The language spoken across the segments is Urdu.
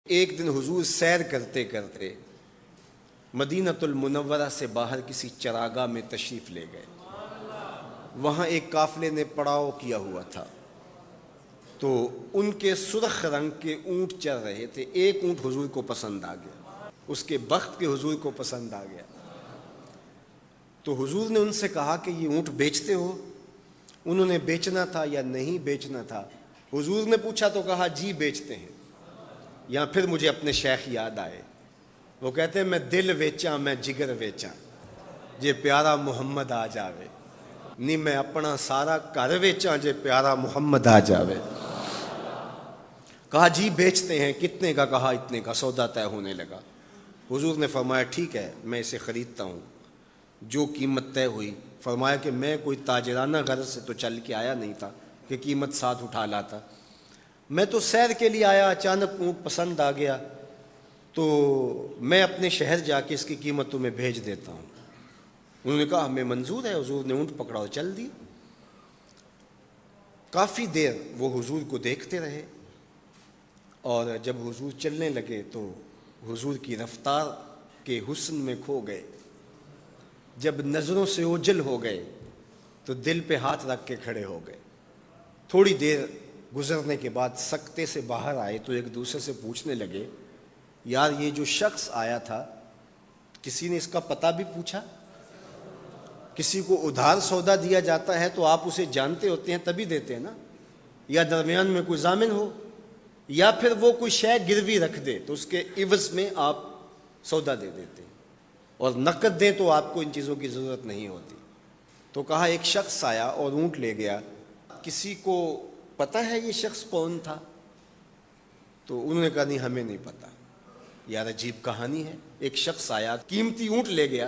ایک دن حضور سیر کرتے کرتے مدینۃ المنورہ سے باہر کسی چراگاہ میں تشریف لے گئے۔ وہاں ایک قافلے نے پڑاؤ کیا ہوا تھا، تو ان کے سرخ رنگ کے اونٹ چل رہے تھے۔ ایک اونٹ حضور کو پسند آ گیا، اس کے بخت کے حضور کو پسند آ گیا۔ تو حضور نے ان سے کہا کہ یہ اونٹ بیچتے ہو؟ انہوں نے بیچنا تھا یا نہیں بیچنا تھا؟ حضور نے پوچھا تو کہا جی بیچتے ہیں۔ یا پھر مجھے اپنے شیخ یاد آئے، وہ کہتے ہیں میں دل ویچاں میں جگر ویچاں جے پیارا محمد آ جاوے، نہیں میں اپنا سارا گھر ویچاں جے پیارا محمد آ جاوے۔ کہا جی بیچتے ہیں۔ کتنے کا؟ کہا اتنے کا۔ سودا طے ہونے لگا۔ حضور نے فرمایا ٹھیک ہے میں اسے خریدتا ہوں۔ جو قیمت طے ہوئی، فرمایا کہ میں کوئی تاجرانہ غرض سے تو چل کے آیا نہیں تھا کہ قیمت ساتھ اٹھا لاتا، میں تو سیر کے لیے آیا، اچانک اونٹ پسند آ گیا تو میں اپنے شہر جا کے اس کی قیمت تمہیں بھیج دیتا ہوں۔ انہوں نے کہا ہمیں منظور ہے۔ حضور نے اونٹ پکڑا اور چل دی۔ کافی دیر وہ حضور کو دیکھتے رہے، اور جب حضور چلنے لگے تو حضور کی رفتار کے حسن میں کھو گئے۔ جب نظروں سے اوجھل ہو گئے تو دل پہ ہاتھ رکھ کے کھڑے ہو گئے۔ تھوڑی دیر گزرنے کے بعد سکتے سے باہر آئے تو ایک دوسرے سے پوچھنے لگے یار یہ جو شخص آیا تھا کسی نے اس کا پتہ بھی پوچھا؟ کسی کو ادھار سودا دیا جاتا ہے تو آپ اسے جانتے ہوتے ہیں تبھی دیتے ہیں نا، یا درمیان میں کوئی ضامن ہو، یا پھر وہ کوئی شے گروی رکھ دے تو اس کے عوض میں آپ سودا دے دیتے ہیں، اور نقد دیں تو آپ کو ان چیزوں کی ضرورت نہیں ہوتی۔ تو کہا ایک شخص آیا اور اونٹ لے گیا، کسی کو پتہ ہے یہ شخص کون تھا؟ تو انہوں نے کہا نہیں ہمیں نہیں پتہ۔ یار عجیب کہانی ہے، ایک شخص آیا قیمتی اونٹ لے گیا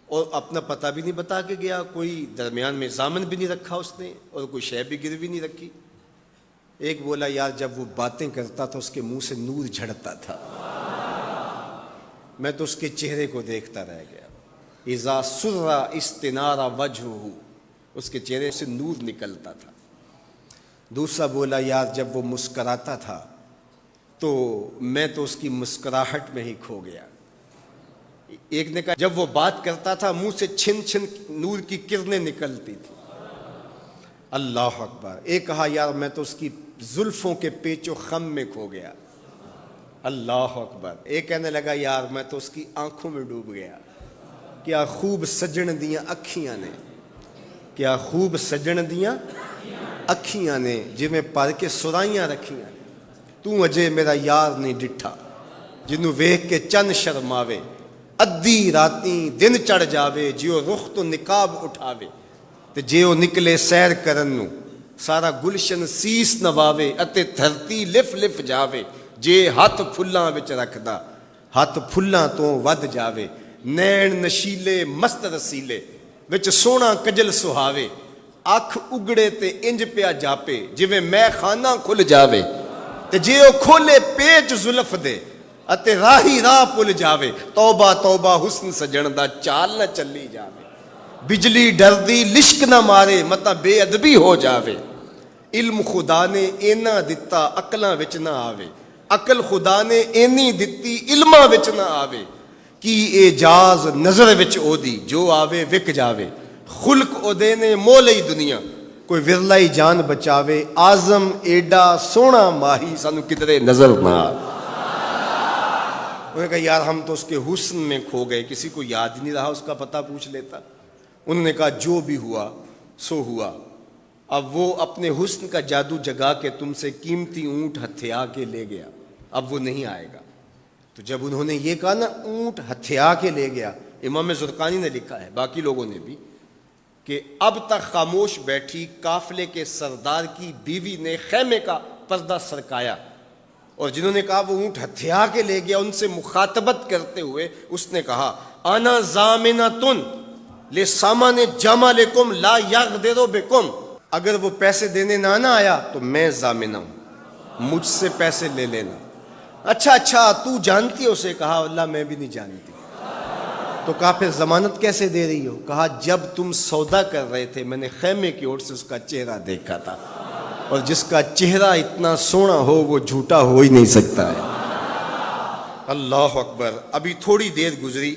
اور اپنا پتہ بھی نہیں بتا کے گیا، کوئی درمیان میں ضامن بھی نہیں رکھا اس نے، اور کوئی شے بھی گروی نہیں رکھی۔ ایک بولا یار جب وہ باتیں کرتا تھا اس کے منہ سے نور جھڑتا تھا، میں تو اس کے چہرے کو دیکھتا رہ گیا۔ اذا سر استنار وجہہ، اس کے چہرے سے نور نکلتا تھا۔ دوسرا بولا یار جب وہ مسکراتا تھا تو میں تو اس کی مسکراہٹ میں ہی کھو گیا۔ ایک نے کہا جب وہ بات کرتا تھا منہ سے چھن چھن نور کی کرنیں نکلتی تھی۔ اللہ اکبر۔ ایک کہا یار میں تو اس کی زلفوں کے پیچ و خم میں کھو گیا۔ اللہ اکبر۔ ایک کہنے لگا یار میں تو اس کی آنکھوں میں ڈوب گیا۔ کیا خوب سجن دیاں اکھیاں نے، کیا خوب سجن دیاں اکھیاں نے جویں پر کے سرائیاں رکھیاں نے، تو اجے میرا یار نہیں ڈٹھا جنوں ویکھ کے چن شرماوے، ادھی راتیں دن چڑھ جاوے جیو رخ تو نقاب اٹھاوے، تے جیو نکلے سیر کرن نو سارا گلشن سیس نواوے، اتے دھرتی لف لف جاوے جے ہاتھ پھلاں وچ رکھدا ہاتھ پھلاں تو ود جاوے، نین نشیلے مست رسیلے وچ سونا کجل سہاوے، اکھ اگڑے تے انج پیا جاپے جویں میں خانہ کھل جاوے، تے جے او کھولے پیچ زلف دے اتے راہی راہ پل جاوے، توبہ توبہ حسن سجن دا چال نہ چلی جاوے، بجلی ڈردی لشک نہ مارے متا بے ادبی ہو جاوے، علم خدا نے اینا دتا عقلاں وچ نہ آوے، عقل خدا نے اینی دتی علماں وچ نہ آوے، کی اعجاز نظر وچ او دی جو آوے وک جاوے، خلق او دے نے مولئی دنیا کوئی ورلائی جان بچاوے، آزم ایڈا سونا ماہی سانو کدرے نظر نہ آوے۔ انہوں نے کہا یار ہم تو اس کے حسن میں کھو گئے، کسی کو یاد نہیں رہا اس کا پتہ پوچھ لیتا۔ انہوں نے کہا جو بھی ہوا سو ہوا، اب وہ اپنے حسن کا جادو جگا کے تم سے قیمتی اونٹ ہتھیا کے لے گیا، اب وہ نہیں آئے گا۔ تو جب انہوں نے یہ کہا نا اونٹ ہتھیا کے لے گیا، امام زرقانی نے لکھا ہے باقی لوگوں نے بھی کہ اب تک خاموش بیٹھی قافلے کے سردار کی بیوی نے خیمے کا پردہ سرکایا، اور جنہوں نے کہا وہ اونٹ ہتھیا کے لے گیا ان سے مخاطبت کرتے ہوئے اس نے کہا انا ضامنۃ لسامان جمالکم لا یغدر بکم، اگر وہ پیسے دینے نہ آیا تو میں ضامنہ ہوں، مجھ سے پیسے لے لینا۔ اچھا تو جانتی ہو؟ اسے کہا اللہ میں بھی نہیں جانتی۔ تو کہا پھر ضمانت کیسے دے رہی ہو؟ کہا جب تم سودا کر رہے تھے میں نے خیمے کی اوٹ سے اس کا چہرہ دیکھا تھا، اور جس کا چہرہ اتنا سونا ہو وہ جھوٹا ہو ہی نہیں سکتا ہے۔ اللہ اکبر. ابھی تھوڑی دیر گزری.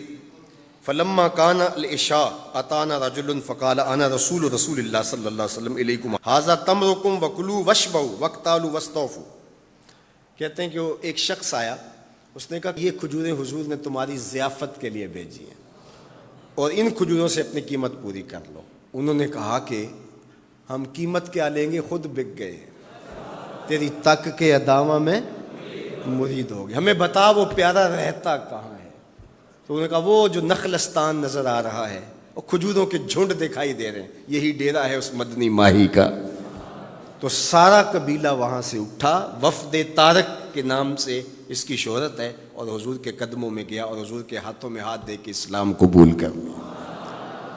فلما کان العشاء اتانا رجل فقال انا رسول اللہ صلی اللہ علیہ وسلم الیکم ھذا تمرکم وکلوا واشبعوا واقتالوا واستوفوا. کہتے ہیں کہ وہ ایک شخص آیا, اس نے کہا یہ کھجوریں حضور نے تمہاری ضیافت کے لیے بھیجی ہیں اور ان کھجوروں سے اپنی قیمت پوری کر لو. انہوں نے کہا کہ ہم قیمت کیا لیں گے, خود بک گئے ہیں, تیری تک کے ادامہ میں مرید ہو گئے, ہمیں بتا وہ پیارا رہتا کہاں ہے. تو انہوں نے کہا وہ جو نخلستان نظر آ رہا ہے, اور کھجوروں کے جھنڈ دکھائی دے رہے ہیں, یہی ڈیرا ہے اس مدنی ماہی کا. تو سارا قبیلہ وہاں سے اٹھا, وفد طارق کے نام سے اس کی شہرت ہے, اور حضور کے قدموں میں گیا اور حضور کے ہاتھوں میں ہاتھ دے کے اسلام قبول کر لیا.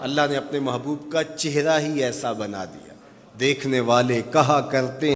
اللہ نے اپنے محبوب کا چہرہ ہی ایسا بنا دیا, دیکھنے والے کہا کرتے